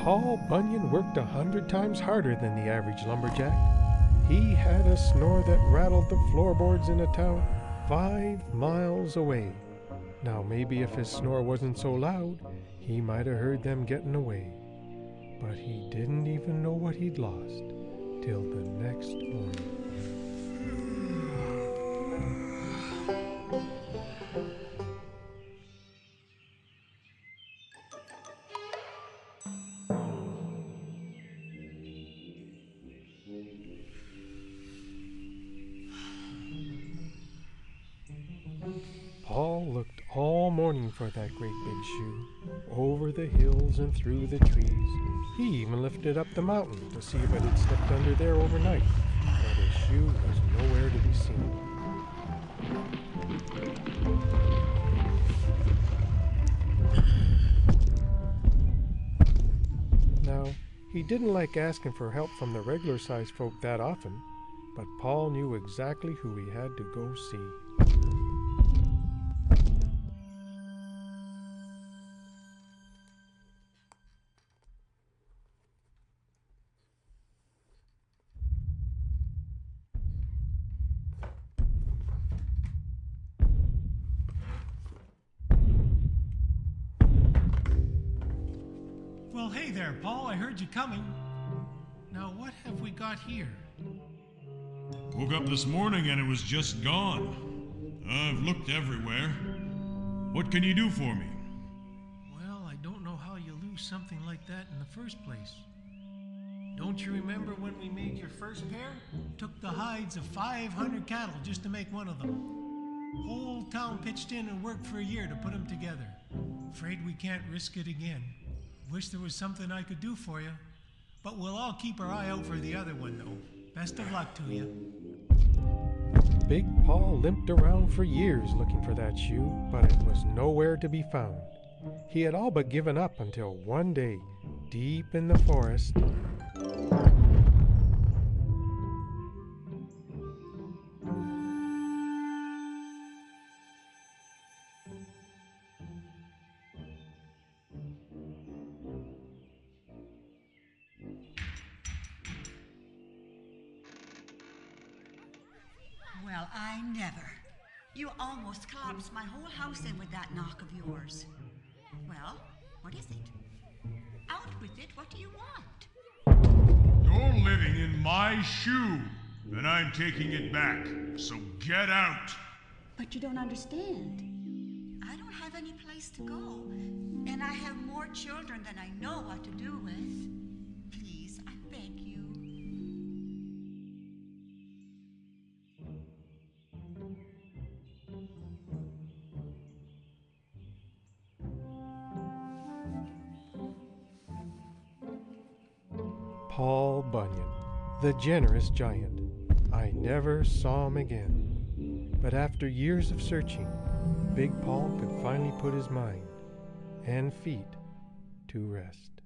Paul Bunyan worked 100 times harder than the average lumberjack. He had a snore that rattled the floorboards in a town 5 miles away. Now maybe if his snore wasn't so loud, he might have heard them getting away. But he didn't even know what he'd lost till the next morning. Paul looked all morning for that great big shoe, over the hills and through the trees. He even lifted up the mountain to see if it had slipped under there overnight, but his shoe was nowhere to be seen. Now, he didn't like asking for help from the regular-sized folk that often, but Paul knew exactly who he had to go see. Well, hey there, Paul. I heard you coming. Now, what have we got here? Woke up this morning and it was just gone. I've looked everywhere. What can you do for me? Well, I don't know how you lose something like that in the first place. Don't you remember when we made your first pair? Took the hides of 500 cattle just to make one of them. Whole town pitched in and worked for a year to put them together. Afraid we can't risk it again. Wish there was something I could do for you. But we'll all keep our eye out for the other one, though. Best of luck to you. Big Paul limped around for years looking for that shoe, but it was nowhere to be found. He had all but given up until one day, deep in the forest, Well, I never. You almost collapsed my whole house in with that knock of yours. Well, what is it? Out with it, what do you want? You're living in my shoe, and I'm taking it back. So get out. But you don't understand. I don't have any place to go, and I have more children than I know what to do with. Please, I beg you. Paul Bunyan, the generous giant. I never saw him again. But after years of searching, Big Paul could finally put his mind and feet to rest.